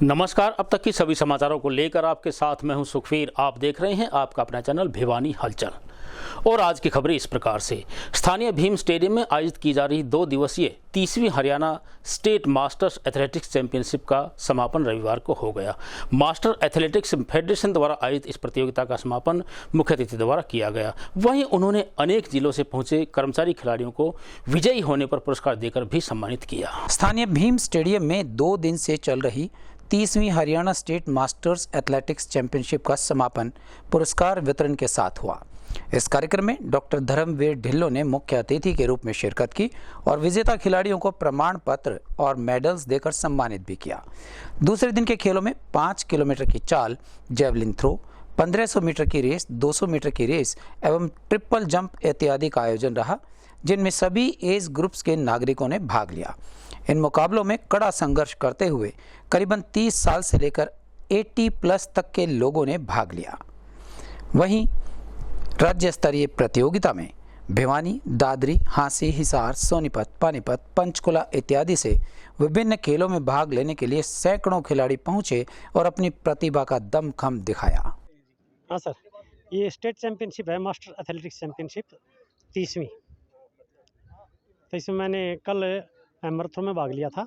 नमस्कार। अब तक की सभी समाचारों को लेकर आपके साथ मैं हूं सुखवीर। आप देख रहे हैं आपका अपना चैनल भिवानी हलचल। और आज की खबरें इस प्रकार से। स्थानीय भीम स्टेडियम में आयोजित की जा रही 2 दिवसीय 30वीं Haryana state masters athletics championship का समापन रविवार को हो गया। मास्टर एथलेटिक्स फेडरेशन द्वारा आयोजित इस प्रतियोगिता का समापन मुख्य अतिथि द्वारा किया गया। वहीं उन्होंने अनेक जिलों से पहुंचे कर्मचारी खिलाड़ियों को विजयी होने पर पुरस्कार देकर भी सम्मानित किया। स्थानीय भीम स्टेडियम में 2 दिन से चल रही 30वीं Haryana state masters athletics championship का समापन पुरस्कार वितरण के साथ हुआ। इस कार्यक्रम में डॉक्टर धर्मवीर ढिल्लों ने मुख्य अतिथि के रूप में शिरकत की और विजेता खिलाड़ियों को प्रमाण पत्र और मेडल्स देकर सम्मानित भी किया। दूसरे दिन के खेलों में 5 किलोमीटर की चाल, जेवलिन थ्रो, 1500 मीटर की रेस, 200 मीटर की रेस एवं ट्रिपल जंप इत्यादि का आयोजन रहा, जिनमें सभी एज ग्रुप्स के नागरिकों ने भाग लिया। इन मुकाबलों में कड़ा संघर्ष करते हुए करीबन 30 साल से लेकर 80+ तक के लोगों ने भाग लिया। वहीं राज्य स्तरीय प्रतियोगिता में भिवानी, दादरी, हांसी, हिसार, सोनीपत, पानीपत, पंचकुला इत्यादि से विभिन्न खेलों में भाग लेने के लिए सैकड़ों खिलाड़ी पहुंचे और अपनी प्रतिभा का दमखम दिखाया। हाँ सर, ये स्टेट चैंपियनशिप है, मास्टर एथलेटिक्स चैंपियनशिप 30वीं। तो इसमें मैंने कल हैमर थ्रो में भाग लिया था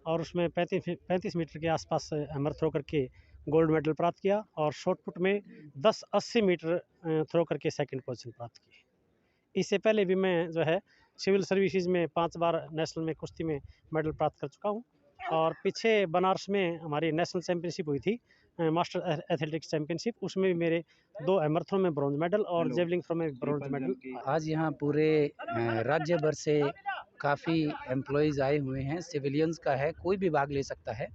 और उसमें 35 मीटर के आसपास हैमर थ्रो करके गोल्ड मेडल प्राप्त किया और शॉर्ट पुट में 10-80 मीटर थ्रो करके सेकंड पोजीशन प्राप्त की। इससे पहले भी मैं जो है सिविल सर्विसेज में 5 बार नेशनल में कुश्ती में मेडल प्राप्त कर चुका हूँ और पीछे बनारस में हमारी नेशनल चैंपियनशिप हुई थी, मास्टर एथलेटिक्स चैंपियनशिप, उसमें भी मेरे 2 हैमर थ्रो में ब्रॉन्ज मेडल और जेवलिंग थ्रो में ब्रॉन्ज मेडल। आज यहाँ पूरे राज्य भर से काफ़ी एम्प्लॉयज़ आए हुए हैं, सिविलियंस का है, कोई भी भाग ले सकता है।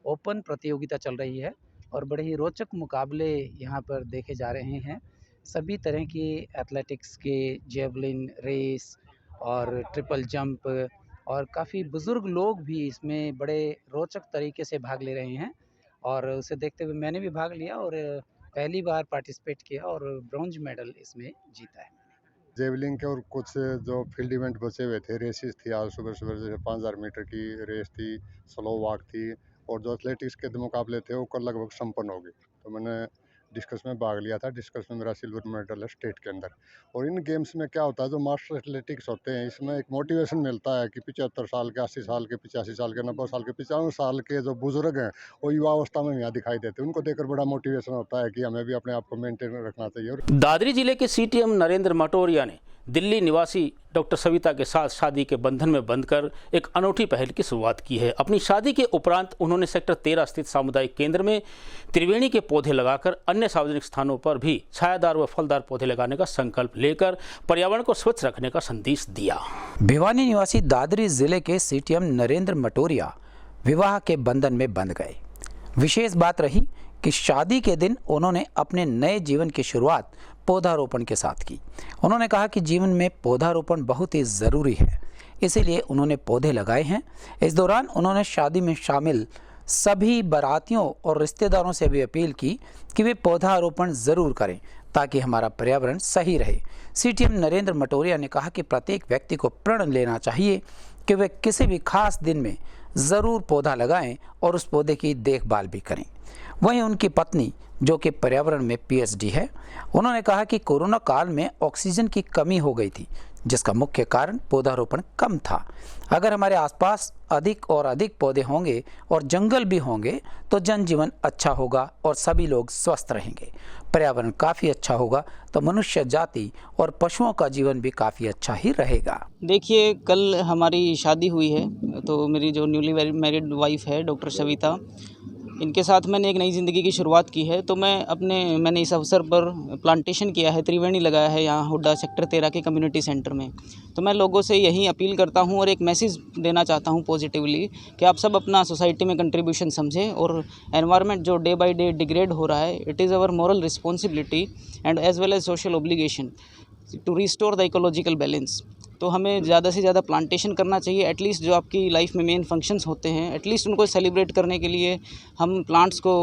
ओपन प्रतियोगिता चल रही है और बड़े ही रोचक मुकाबले यहाँ पर देखे जा रहे हैं। सभी तरह की एथलेटिक्स के, जेवलिन रेस और ट्रिपल जंप और काफ़ी बुज़ुर्ग लोग भी इसमें बड़े रोचक तरीके से भाग ले रहे हैं और उसे देखते हुए मैंने भी भाग लिया और पहली बार पार्टिसिपेट किया और ब्रॉन्ज मेडल इसमें जीता है। जेवलिंग के और कुछ जो फील्ड इवेंट बचे हुए थे, रेसेस थी आज सुबह जैसे 5000 मीटर की रेस थी, स्लो वॉक थी और जो एथलेटिक्स के मुकाबले थे वो कल लगभग संपन्न हो गए। तो मैंने डिस्कस में भाग लिया था। डिस्कस में मेरा सिल्वर मेडल है स्टेट के अंदर। और इन गेम्स में क्या होता है, जो मास्टर एथलेटिक्स होते हैं इसमें एक मोटिवेशन मिलता है कि 75 साल के, 80 साल के, 85 साल के, 90 साल के, 95 साल के जो बुजुर्ग हैं वो युवावस्था में यहाँ दिखाई देते हैं। उनको देखकर बड़ा मोटिवेशन होता है कि हमें भी अपने आप को मेंटेन रखना चाहिए। और दादरी जिले के सीटीएम नरेंद्र मटोरिया ने दिल्ली निवासी डॉक्टर सविता के साथ शादी के बंधन में बंधकर एक अनूठी पहल की शुरुआत की है। अपनी शादी के उपरांत उन्होंने सेक्टर 13 स्थित सामुदायिक केंद्र में त्रिवेणी के पौधे लगाकर अन्य सार्वजनिक स्थानों पर भी छायादार व फलदार पौधे लगाने का संकल्प लेकर पर्यावरण को स्वच्छ रखने का संदेश दिया। भिवानी निवासी दादरी जिले के सीटीएम नरेंद्र मटोरिया विवाह के बंधन में बंध गए। विशेष बात रही कि शादी के दिन उन्होंने अपने नए जीवन की शुरुआत पौधारोपण के साथ की। उन्होंने कहा कि जीवन में पौधारोपण बहुत ही ज़रूरी है, इसीलिए उन्होंने पौधे लगाए हैं। इस दौरान उन्होंने शादी में शामिल सभी बारातियों और रिश्तेदारों से भी अपील की कि वे पौधारोपण ज़रूर करें ताकि हमारा पर्यावरण सही रहे। सीटीएम नरेंद्र मटोरिया ने कहा कि प्रत्येक व्यक्ति को प्रण लेना चाहिए कि वे किसी भी खास दिन में ज़रूर पौधा लगाएं और उस पौधे की देखभाल भी करें। वहीं उनकी पत्नी, जो कि पर्यावरण में पीएचडी है, उन्होंने कहा कि कोरोना काल में ऑक्सीजन की कमी हो गई थी, जिसका मुख्य कारण पौधारोपण कम था। अगर हमारे आसपास अधिक और अधिक पौधे होंगे और जंगल भी होंगे तो जनजीवन अच्छा होगा और सभी लोग स्वस्थ रहेंगे। पर्यावरण काफ़ी अच्छा होगा तो मनुष्य जाति और पशुओं का जीवन भी काफ़ी अच्छा ही रहेगा। देखिए, कल हमारी शादी हुई है, तो मेरी जो न्यूली मैरिड वाइफ है डॉक्टर सविता, इनके साथ मैंने एक नई ज़िंदगी की शुरुआत की है। तो मैंने इस अवसर पर प्लांटेशन किया है, त्रिवेणी लगाया है यहाँ हुड्डा सेक्टर 13 के कम्युनिटी सेंटर में। तो मैं लोगों से यही अपील करता हूँ और एक मैसेज देना चाहता हूँ पॉजिटिवली कि आप सब अपना सोसाइटी में कंट्रीब्यूशन समझें और एनवायरनमेंट जो डे बाय डे डिग्रेड हो रहा है, it is our moral responsibility and as well as social obligation to restore the ecological balance. तो हमें ज़्यादा से ज़्यादा प्लांटेशन करना चाहिए। एटलीस्ट जो आपकी लाइफ में मेन फंक्शंस होते हैं, एटलीस्ट उनको सेलिब्रेट करने के लिए हम प्लांट्स को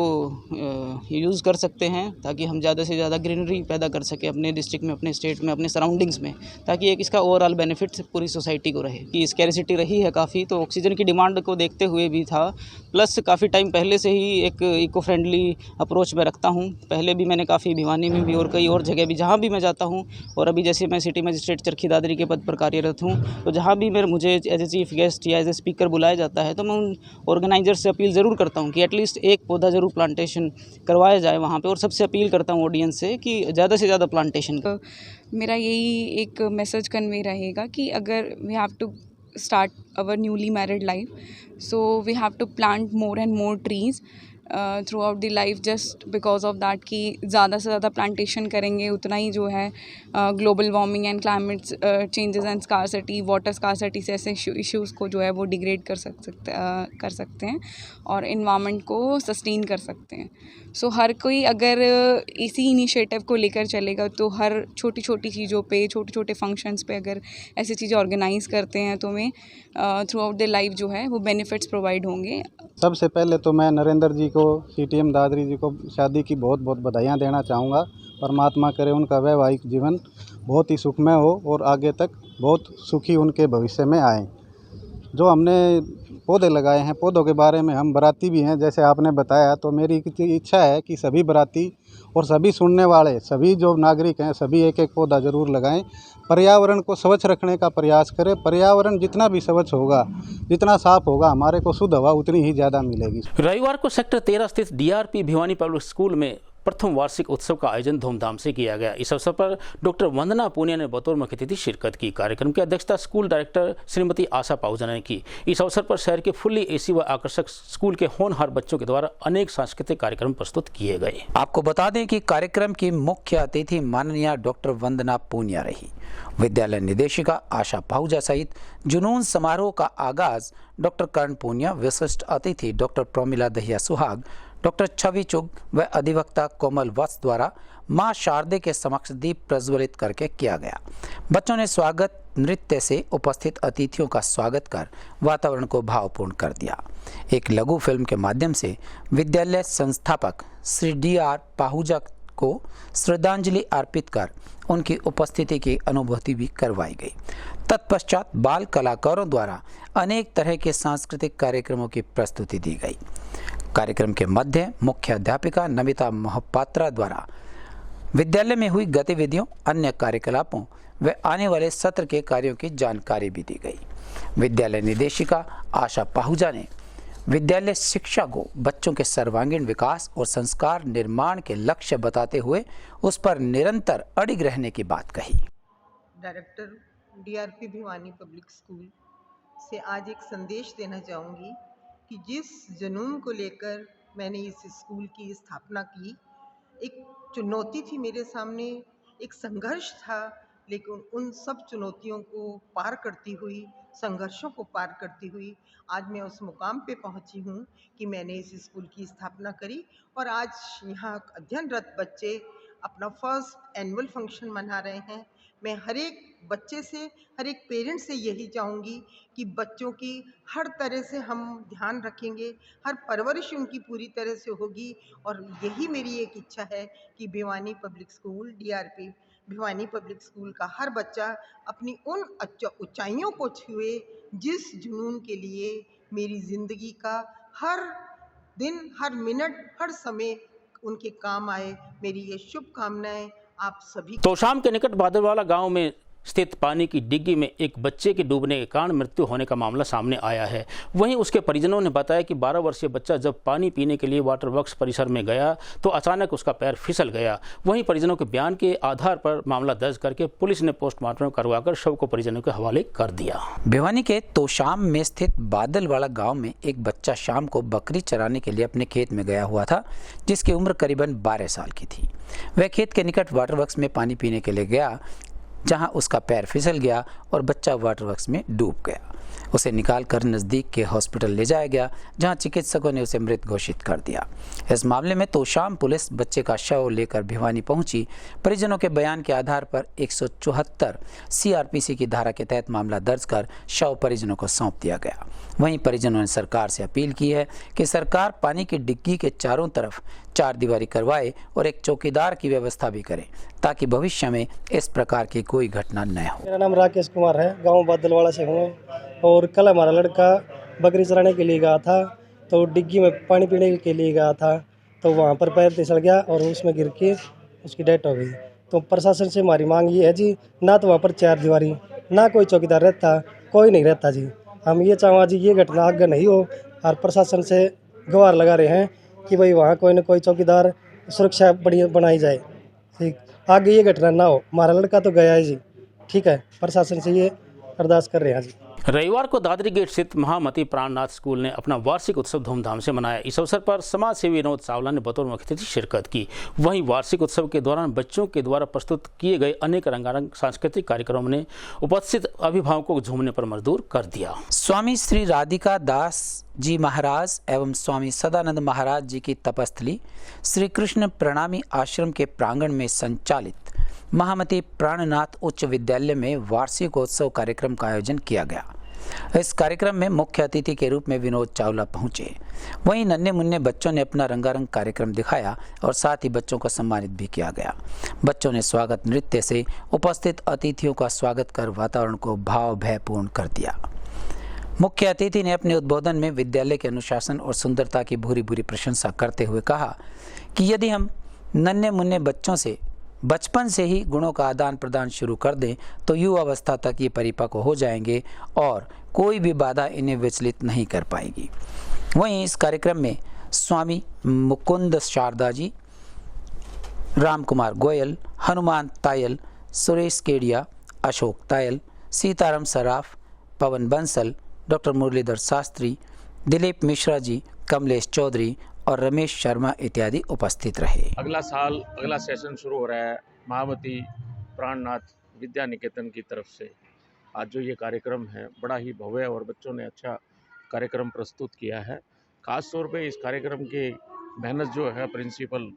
यूज़ कर सकते हैं, ताकि हम ज़्यादा से ज़्यादा ग्रीनरी पैदा कर सकें अपने डिस्ट्रिक्ट में, अपने स्टेट में, अपने सराउंडिंग्स में, ताकि एक इसका ओवरऑल बेनिफिट पूरी सोसाइटी को रहे। कि स्कैरिसिटी रही है काफ़ी, तो ऑक्सीजन की डिमांड को देखते हुए भी था, प्लस काफ़ी टाइम पहले से ही एक इको फ्रेंडली अप्रोच में रखता हूँ। पहले भी मैंने काफ़ी भिवानी में भी और कई और जगह भी जहाँ भी मैं जाता हूँ, और अभी जैसे मैं सिटी मजिस्ट्रेट चरखी दादरी के पद पर कार्यरत हूँ, तो जहाँ भी मुझे एज ए चीफ गेस्ट या एज ए स्पीकर बुलाया जाता है, तो मैं उन ऑर्गेनाइजर से अपील ज़रूर करता हूँ कि एटलीस्ट एक पौधा ज़रूर प्लांटेशन करवाया जाए वहाँ पे, और सबसे अपील करता हूँ ऑडियंस से कि ज़्यादा से ज़्यादा प्लांटेशन। मेरा यही एक मैसेज कन्वे रहेगा कि अगर we have to start our newly married life, so we have to plant more and more trees throughout the life, just because of that कि ज़्यादा से ज़्यादा प्लांटेशन करेंगे उतना ही जो है global warming and climate changes and scarcity, water scarcity से ऐसे इश्यूज़ को जो है वो डिग्रेड कर सकते हैं और इन्वायरमेंट को सस्टेन कर सकते हैं। सो हर कोई अगर इसी इनिशिएटिव को लेकर चलेगा, तो हर छोटी छोटी चीज़ों पे, छोटे छोटे फंक्शंस पे अगर ऐसी चीज़ें ऑर्गेनाइज़ करते हैं, तो हमें थ्रू आउट द लाइफ जो है वो बेनिफिट्स प्रोवाइड होंगे। सबसे पहले तो मैं नरेंद्र जी को, सीटीएम दादरी जी को शादी की बहुत बहुत बधाइयाँ देना चाहूँगा। परमात्मा करे उनका वैवाहिक जीवन बहुत ही सुखमय हो और आगे तक बहुत सुखी उनके भविष्य में आए। जो हमने पौधे लगाए हैं, पौधों के बारे में हम बाराती भी हैं, जैसे आपने बताया, तो मेरी इच्छा है कि सभी बाराती और सभी सुनने वाले, सभी जो नागरिक हैं, सभी एक एक पौधा ज़रूर लगाएं। पर्यावरण को स्वच्छ रखने का प्रयास करें। पर्यावरण जितना भी स्वच्छ होगा, जितना साफ होगा, हमारे को शुद्ध हवा उतनी ही ज़्यादा मिलेगी। रविवार को सेक्टर 13 स्थित डीआरपी भिवानी पब्लिक स्कूल में प्रथम वार्षिक उत्सव का आयोजन धूमधाम से किया गया। इस अवसर पर डॉक्टर वंदना पूनिया ने बतौर मुख्य अतिथि शिरकत की। कार्यक्रम की अध्यक्षता स्कूल डायरेक्टर श्रीमती आशा पाहुजा ने की। इस अवसर पर शहर के फुल्ली एसी व आकर्षक स्कूल के होनहार बच्चों के द्वारा अनेक सांस्कृतिक कार्यक्रम प्रस्तुत किए गए। आपको बता दें कि कार्यक्रम की मुख्य अतिथि माननीय डॉक्टर वंदना पूनिया रही। विद्यालय निदेशिका आशा पाहुजा सहित जुनून समारोह का आगाज डॉक्टर कर्ण पूनिया, विशिष्ट अतिथि डॉक्टर प्रमिला दहिया सुहाग, डॉक्टर छवि चुग व अधिवक्ता कोमल वत्स द्वारा मां शारदे के समक्ष दीप प्रज्वलित करके किया गया। बच्चों ने स्वागत नृत्य से उपस्थित अतिथियों का स्वागत कर वातावरण को भावपूर्ण कर दिया। एक लघु फिल्म के माध्यम से विद्यालय संस्थापक श्री D.R. पाहुजा को श्रद्धांजलि अर्पित कर उनकी उपस्थिति की अनुभूति भी करवाई गई। तत्पश्चात बाल कलाकारों द्वारा अनेक तरह के सांस्कृतिक कार्यक्रमों की प्रस्तुति दी गई। कार्यक्रम के मध्य मुख्य अध्यापिका नमिता मोहपात्रा द्वारा विद्यालय में हुई गतिविधियों, अन्य कार्यकलापों व आने वाले सत्र के कार्यों की जानकारी भी दी गई। विद्यालय निदेशिका आशा पाहुजा ने विद्यालय शिक्षा को बच्चों के सर्वांगीण विकास और संस्कार निर्माण के लक्ष्य बताते हुए उस पर निरंतर अडिग रहने की बात कही। Director DRP Bhiwani public school से आज एक संदेश देना चाहूँगी कि जिस जुनून को लेकर मैंने इस स्कूल की स्थापना की, एक चुनौती थी मेरे सामने, एक संघर्ष था, लेकिन उन सब चुनौतियों को पार करती हुई, संघर्षों को पार करती हुई आज मैं उस मुकाम पे पहुंची हूं कि मैंने इस स्कूल की स्थापना करी। और आज यहाँ अध्ययनरत बच्चे अपना फर्स्ट एनुअल फंक्शन मना रहे हैं। मैं हर एक बच्चे से, हर एक पेरेंट्स से यही चाहूँगी कि बच्चों की हर तरह से हम ध्यान रखेंगे, हर परवरिश उनकी पूरी तरह से होगी। और यही मेरी एक इच्छा है कि Bhiwani public school, DRP Bhiwani public school का हर बच्चा अपनी उन ऊंचाइयों को छुए जिस जुनून के लिए मेरी ज़िंदगी का हर दिन, हर मिनट, हर समय उनके काम आए। मेरी ये शुभकामनाएं आप सभी। तोशाम के निकट बादलवाला गांव में स्थित पानी की डिग्गी में एक बच्चे के डूबने के कारण मृत्यु होने का मामला सामने आया है। वहीं उसके परिजनों ने बताया कि 12 वर्षीय बच्चा जब पानी पीने के लिए वाटर वर्क्स परिसर में गया तो अचानक उसका पैर फिसल गया। वहीं परिजनों के बयान के आधार पर मामला दर्ज करके पुलिस ने पोस्टमार्टम करवाकर शव को परिजनों के हवाले कर दिया। भिवानी के तोशाम में स्थित बादलवाला गाँव में एक बच्चा शाम को बकरी चराने के लिए अपने खेत में गया हुआ था, जिसकी उम्र करीबन 12 साल की थी। वह खेत के निकट वाटर वर्क्स में पानी पीने के लिए गया, जहां उसका पैर फिसल गया और बच्चा वाटर वर्क्स में डूब गया। उसे निकालकर नज़दीक के हॉस्पिटल ले जाया गया, जहां चिकित्सकों ने उसे मृत घोषित कर दिया। इस मामले में तोशाम पुलिस बच्चे का शव लेकर भिवानी पहुंची। परिजनों के बयान के आधार पर 174 CRPC की धारा के तहत मामला दर्ज कर शव परिजनों को सौंप दिया गया। वहीं परिजनों ने सरकार से अपील की है कि सरकार पानी की डिग्गी के चारों तरफ चारदीवारी करवाए और एक चौकीदार की व्यवस्था भी करे, ताकि भविष्य में इस प्रकार की कोई घटना न हो। मेरा नाम राकेश कुमार है, गांव बादलवाड़ा से हूँ। और कल हमारा लड़का बकरी चराने के लिए गया था, तो डिग्गी में पानी पीने के लिए गया था, तो वहाँ पर पैर फिसल गया और उसमें गिर के उसकी डेथ हो गई। तो प्रशासन से हमारी मांग ये है जी, ना तो वहाँ पर चारदीवारी, ना कोई चौकीदार रहता, कोई नहीं रहता जी। हम ये चाहवा जी ये घटना आगे नहीं हो, और प्रशासन से गुहार लगा रहे हैं कि भाई वहाँ कोई न कोई चौकीदार सुरक्षा बढ़िया बनाई जाए, ठीक, आगे ये घटना ना हो। हमारा लड़का तो गया है जी, ठीक है, प्रशासन से ये अरदास कर रहे हैं जी। रविवार को दादरी गेट स्थित महामती प्राणनाथ स्कूल ने अपना वार्षिक उत्सव धूमधाम से मनाया। इस अवसर पर समाज सेवी विनोद चावला ने बतौर मुख्य अतिथि शिरकत की। वहीं वार्षिक उत्सव के दौरान बच्चों के द्वारा प्रस्तुत किए गए अनेक रंगारंग सांस्कृतिक कार्यक्रमों ने उपस्थित अभिभावकों को झूमने पर मजबूर कर दिया। स्वामी श्री राधिका दास जी महाराज एवं स्वामी सदानंद महाराज जी की तपस्थली श्री कृष्ण प्रणामी आश्रम के प्रांगण में संचालित महामती प्राणनाथ उच्च विद्यालय में वार्षिकोत्सव कार्यक्रम का आयोजन किया गया। इस कार्यक्रम में मुख्य अतिथि के रूप में विनोद चावला पहुंचे। वहीं नन्हे मुन्ने बच्चों ने अपना रंगारंग कार्यक्रम दिखाया और साथ ही बच्चों को सम्मानित भी किया गया। बच्चों ने स्वागत नृत्य से उपस्थित अतिथियों का स्वागत कर वातावरण को भाव भयपूर्ण कर दिया। मुख्य अतिथि ने अपने उद्बोधन में विद्यालय के अनुशासन और सुंदरता की भूरी भूरी प्रशंसा करते हुए कहा कि यदि हम नन्हे मुन्ने बच्चों से बचपन से ही गुणों का आदान प्रदान शुरू कर दें तो युवा अवस्था तक ये परिपक्व हो जाएंगे और कोई भी बाधा इन्हें विचलित नहीं कर पाएगी। वहीं इस कार्यक्रम में स्वामी मुकुंद शारदा जी, राम कुमार गोयल, हनुमान तायल, सुरेश केडिया, अशोक तायल, सीताराम सराफ, पवन बंसल, डॉक्टर मुरलीधर शास्त्री, दिलीप मिश्रा जी, कमलेश चौधरी और रमेश शर्मा इत्यादि उपस्थित रहे। अगला सेशन शुरू हो रहा है महामती प्राणनाथ विद्या निकेतन की तरफ से। आज जो ये कार्यक्रम है बड़ा ही भव्य और बच्चों ने अच्छा कार्यक्रम प्रस्तुत किया है। ख़ास तौर पे इस कार्यक्रम की मेहनत जो है प्रिंसिपल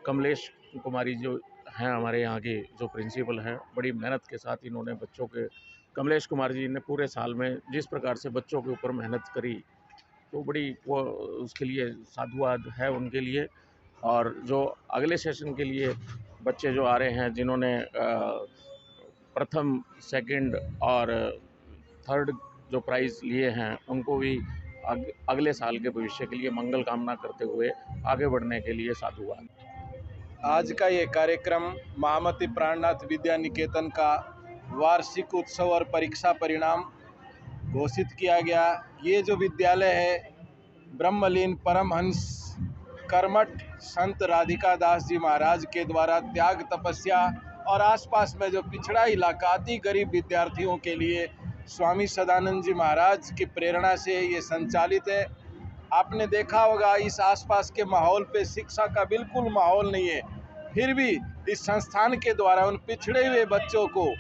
कमलेश कुमारी जो हैं हमारे यहाँ के जो प्रिंसिपल हैं, बड़ी मेहनत के साथ इन्होंने बच्चों के कमलेश कुमार जी ने पूरे साल में जिस प्रकार से बच्चों के ऊपर मेहनत करी तो बड़ी वो उसके लिए साधुवाद है उनके लिए। और जो अगले सेशन के लिए बच्चे जो आ रहे हैं जिन्होंने प्रथम, सेकंड और थर्ड जो प्राइज़ लिए हैं उनको भी अगले साल के भविष्य के लिए मंगल कामना करते हुए आगे बढ़ने के लिए साधुवाद। आज का ये कार्यक्रम महामती प्राणनाथ विद्या निकेतन का वार्षिक उत्सव और परीक्षा परिणाम घोषित किया गया। ये जो विद्यालय है ब्रह्मलीन परमहंस कर्मठ संत राधिका दास जी महाराज के द्वारा त्याग तपस्या और आसपास में जो पिछड़ा इलाका अति गरीब विद्यार्थियों के लिए स्वामी सदानंद जी महाराज की प्रेरणा से ये संचालित है। आपने देखा होगा इस आसपास के माहौल पे शिक्षा का बिल्कुल माहौल नहीं है, फिर भी इस संस्थान के द्वारा उन पिछड़े हुए बच्चों को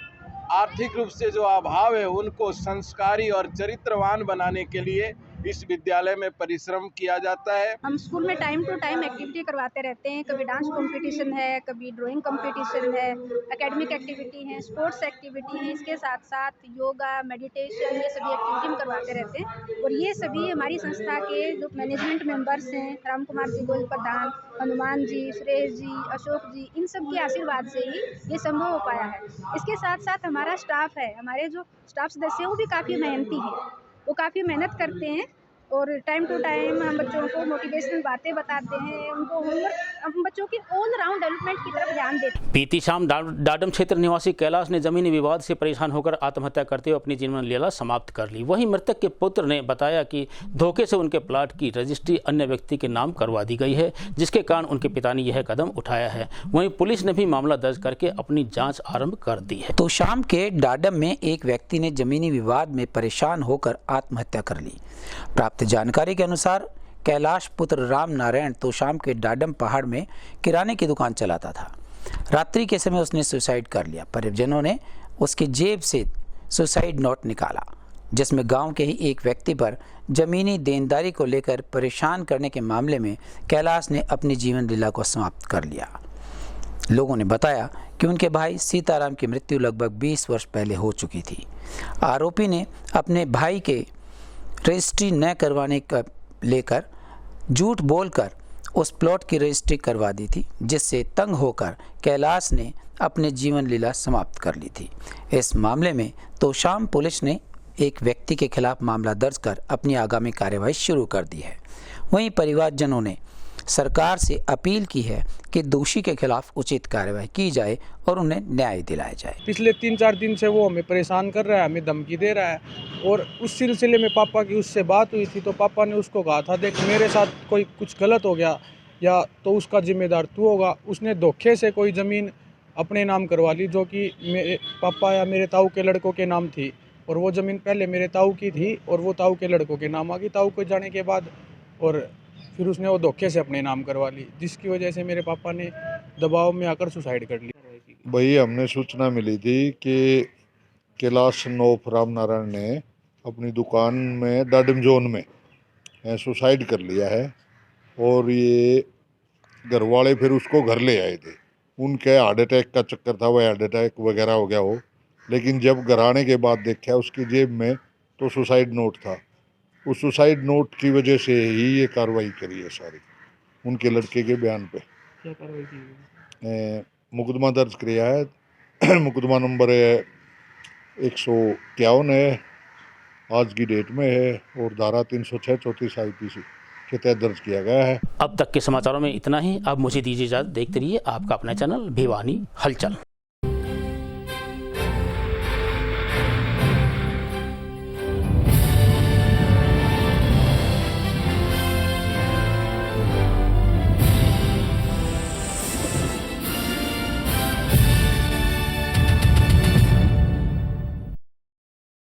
आर्थिक रूप से जो अभाव है उनको संस्कारी और चरित्रवान बनाने के लिए इस विद्यालय में परिश्रम किया जाता है। हम स्कूल में टाइम टू टाइम एक्टिविटी करवाते रहते हैं। कभी डांस कंपटीशन है, कभी ड्राइंग कंपटीशन है, एकेडमिक एक्टिविटी है, स्पोर्ट्स एक्टिविटी है, इसके साथ साथ योगा, मेडिटेशन, ये सभी एक्टिविटी हम करवाते रहते हैं। और ये सभी हमारी संस्था के जो मैनेजमेंट मेंबर्स हैं, राम कुमार जी गोयल प्रधान, हनुमान जी, सुरेश जी, अशोक जी, इन सब के आशीर्वाद से ही ये संभव हो पाया है। इसके साथ साथ हमारा स्टाफ है, हमारे जो स्टाफ सदस्य हैं वो भी काफ़ी मेहनती हैं, वो काफ़ी मेहनत करते हैं और टाइम टू टाइम हम बच्चों को मोटिवेशनल बातें बताते हैं, उनको हम बच्चों की ऑल राउंड डेवलपमेंट की तरफ ध्यान देते हैं। बीती शाम डाडम क्षेत्र निवासी कैलाश ने जमीनी विवाद से परेशान होकर आत्महत्या करते हुए अपनी जीवन लीला समाप्त कर ली। वहीं मृतक के पुत्र ने बताया कि धोखे से उनके प्लाट की रजिस्ट्री अन्य व्यक्ति के नाम करवा दी गई है, जिसके कारण उनके पिता ने यह कदम उठाया है। वहीं पुलिस ने भी मामला दर्ज करके अपनी जाँच आरम्भ कर दी है। तो शाम के डाडम में एक व्यक्ति ने जमीनी विवाद में परेशान होकर आत्महत्या कर ली। प्राप्त जानकारी के अनुसार कैलाश पुत्र राम नारायण तो शाम के डाडम पहाड़ में किराने की दुकान चलाता था। रात्रि के समय उसने सुसाइड कर लिया। परिजनों ने उसकी जेब से सुसाइड नोट निकाला जिसमें गांव के ही एक व्यक्ति पर जमीनी देनदारी को लेकर परेशान करने के मामले में कैलाश ने अपनी जीवन लीला को समाप्त कर लिया। लोगों ने बताया कि उनके भाई सीताराम की मृत्यु लगभग 20 वर्ष पहले हो चुकी थी। आरोपी ने अपने भाई के रजिस्ट्री न करवाने का लेकर झूठ बोलकर उस प्लॉट की रजिस्ट्री करवा दी थी, जिससे तंग होकर कैलाश ने अपने जीवन लीला समाप्त कर ली थी। इस मामले में तोशाम पुलिस ने एक व्यक्ति के खिलाफ मामला दर्ज कर अपनी आगामी कार्यवाही शुरू कर दी है। वहीं परिवारजनों ने सरकार से अपील की है कि दोषी के खिलाफ उचित कार्रवाई की जाए और उन्हें न्याय दिलाया जाए। पिछले 3-4 दिन से वो हमें परेशान कर रहा है, हमें धमकी दे रहा है और उस सिलसिले में पापा की उससे बात हुई थी तो पापा ने उसको कहा था, देख मेरे साथ कोई कुछ गलत हो गया या तो उसका जिम्मेदार तू होगा। उसने धोखे से कोई ज़मीन अपने नाम करवा ली जो कि मेरे पापा या मेरे ताऊ के लड़कों के नाम थी, और वो ज़मीन पहले मेरे ताऊ की थी और वो ताऊ के लड़कों के नाम आ गई ताऊ को जाने के बाद, और फिर उसने वो धोखे से अपने नाम करवा ली, जिसकी वजह से मेरे पापा ने दबाव में आकर सुसाइड कर लिया। भाई हमने सूचना मिली थी कि कैलाश नोफ रामनारायण ने अपनी दुकान में डाडिम जोन में सुसाइड कर लिया है, और ये घर वाले फिर उसको घर ले आए थे। उनके हार्ट अटैक का चक्कर था, वह हार्ट अटैक वगैरह हो गया हो, लेकिन जब घर आने के बाद देखा उसकी जेब में तो सुसाइड नोट था। उस सुसाइड नोट की वजह से ही ये कार्रवाई करी है सारी, उनके लड़के के बयान पे। क्या कार्रवाई की? मुकदमा दर्ज किया है। मुकदमा नंबर 151 है, आज की डेट में है, और धारा 306 34 IPC के तहत दर्ज किया गया है। अब तक के समाचारों में इतना ही। अब मुझे दीजिए इजाजत। देखते रहिए आपका अपना चैनल भिवानी हलचल।